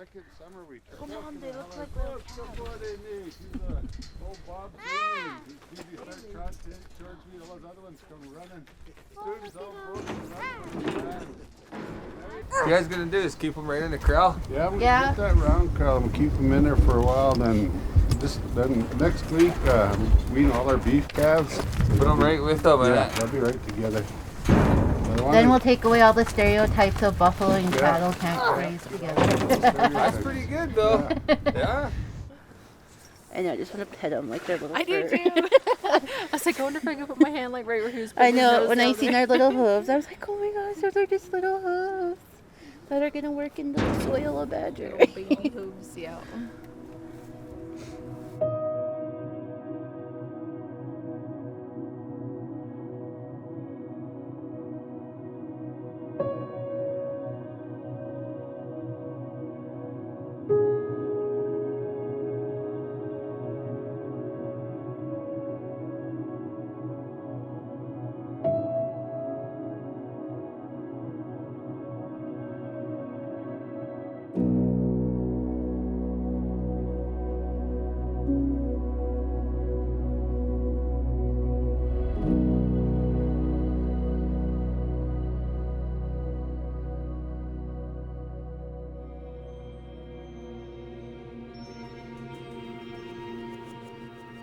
second summer we took. Come on, they look like little calves. Look what they need. He's a old Bob Jr. He starts trotting towards me. All those other ones come running. Dude, he's all broken. What you guys gonna do is keep them right in the corral? Yeah, we'll get that round corral and keep them in there for a while. Then next week, wean all our beef calves. Put them right with them. Yeah, they'll be right together. Then we'll take away all the stereotypes of buffalo and cattle can't graze together. That's pretty good though. Yeah. I know, I just want to pet them like they're little I do fur. too. I was like, I wonder if I can put my hand like right where he was. I know, when I seen their little hooves, I was like, oh my gosh, those are just little hooves that are going to work in the soil of badger. Little baby hooves, yeah.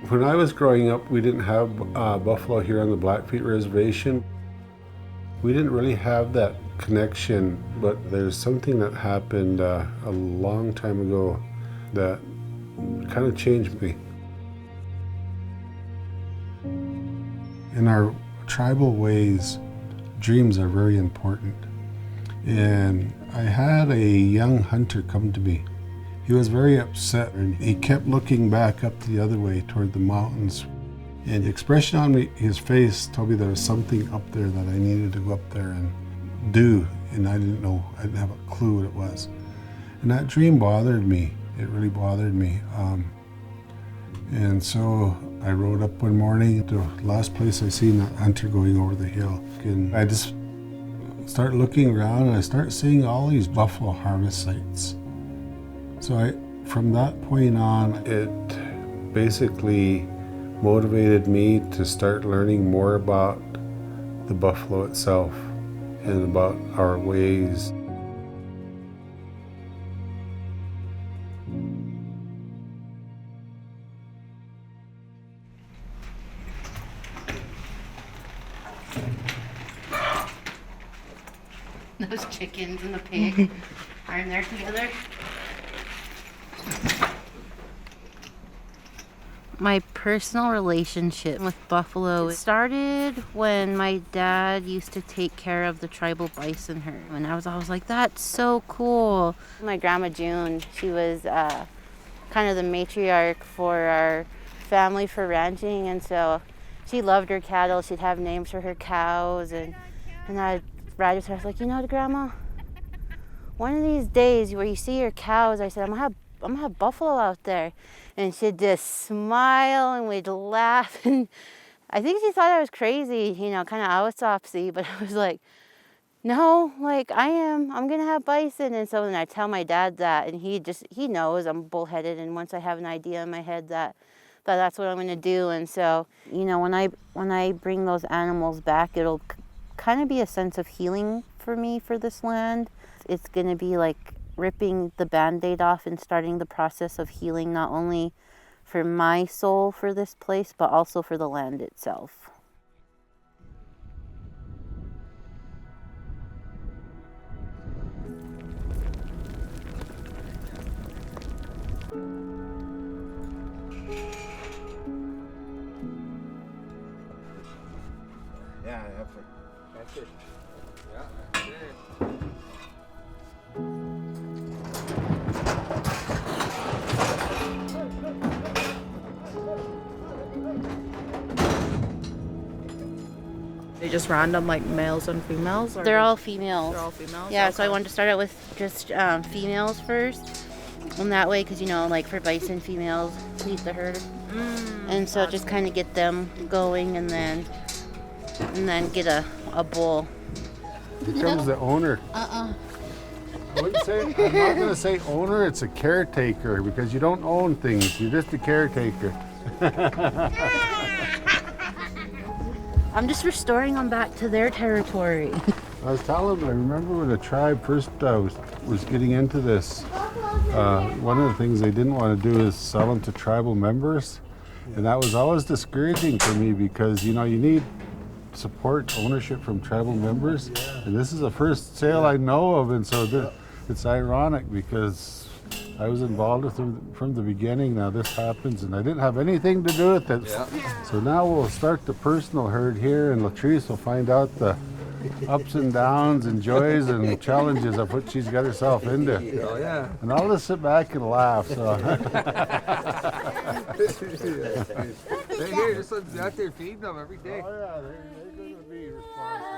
When I was growing up, we didn't have buffalo here on the Blackfeet reservation. We didn't really have that connection, but there's something that happened a long time ago that kind of changed me. In our tribal ways, dreams are very important. And I had a young hunter come to me. He was very upset and he kept looking back up the other way toward the mountains. And the expression on his face told me there was something up there that I needed to go up there and do. And I didn't know, I didn't have a clue what it was. And that dream bothered me. It really bothered me. And so I rode up one morning to the last place I seen that hunter going over the hill. And I just start looking around and I start seeing all these buffalo harvest sites. So from that point on, it basically motivated me to start learning more about the buffalo itself and about our ways. Those chickens and the pig are in there together. My personal relationship with buffalo started when my dad used to take care of the tribal bison herd. And I was always like, that's so cool. My grandma June, she was kind of the matriarch for our family for ranching. And so she loved her cattle. She'd have names for her cows. And I'd ride with her. I was like, you know, Grandma, one of these days where you see your cows, I said, I'm gonna have buffalo out there. And she'd just smile and we'd laugh. And I think she thought I was crazy, you know, kind of autopsy, but I was like, no, like I'm gonna have bison. And so then I tell my dad that, and he knows I'm bullheaded. And once I have an idea in my head that that's what I'm gonna do. And so, you know, when I bring those animals back, it'll kind of be a sense of healing for me for this land. It's gonna be like ripping the Band-Aid off and starting the process of healing, not only for my soul for this place, but also for the land itself. Yeah, that's it. Yeah, that's it. They just random like males and females? Or They're all females. They're all females? Yeah, okay. so I wanted to start out with just females first. And that way, because, you know, like for bison, females lead the herd. And so just kind of get them going and then get a bull. Here comes the owner. I'm not going to say owner, it's a caretaker because you don't own things, you're just a caretaker. I'm just restoring them back to their territory. I was telling them, I remember when the tribe first was getting into this, one of the things they didn't want to do is sell them to tribal members. And that was always discouraging for me because, you need support, ownership from tribal members. And this is the first sale I know of, and so it's ironic because I was involved with them from the beginning. Now this happens, and I didn't have anything to do with it. Yeah. So now we'll start the personal herd here, and Latrice will find out the ups and downs and joys and challenges of what she's got herself into. Oh, yeah. And I'll just sit back and laugh. So. Hey, here, this one's out there feeding them every day. Oh, yeah, they're going to be responsible.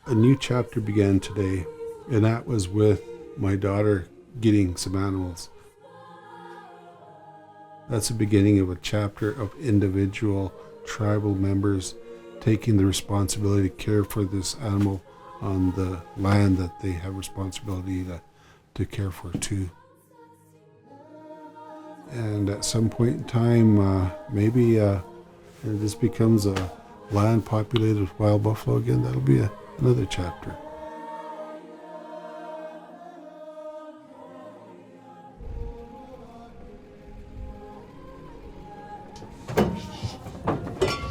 A new chapter began today, and that was with my daughter getting some animals. That's the beginning of a chapter of individual tribal members taking the responsibility to care for this animal on the land that they have responsibility to care for too. And at some point in time, maybe this becomes a land populated with wild buffalo again. That'll be another chapter.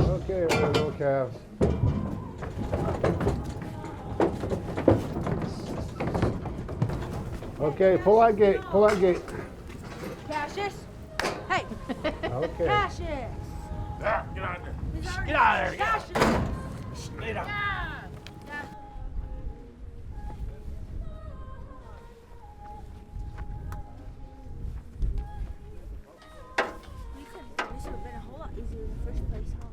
Okay, there we go, calves. Okay, pull that gate, pull that gate. Cassius? Hey! Okay. Cassius! Ah, get out of there. Get out of there. Cassius! Lay down. This would have been a whole lot easier in the first place, huh?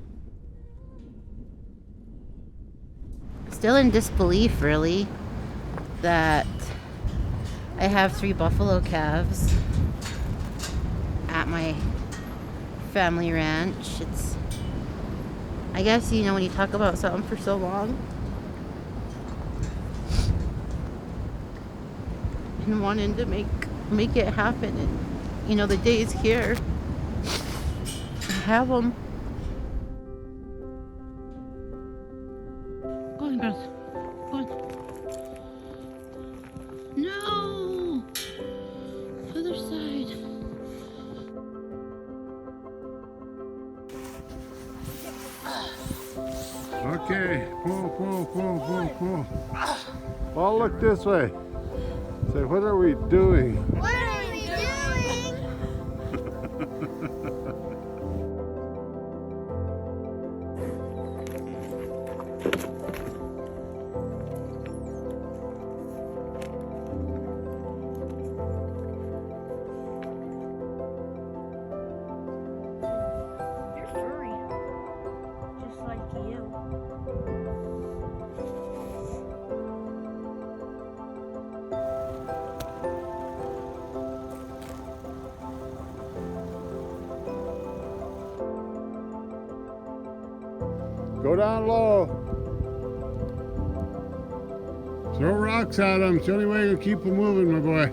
Still in disbelief, really, that I have 3 buffalo calves at my family ranch. It's, I guess, when you talk about something for so long and wanting to make it happen, and the day is here. I have them. Go on, girls. Go on. No! Other side. Okay, pull. All look this way. Say, what are we doing? What are we doing? You're furry. Just like you. Go down low. Throw rocks at them. It's the only way to keep them moving, my boy.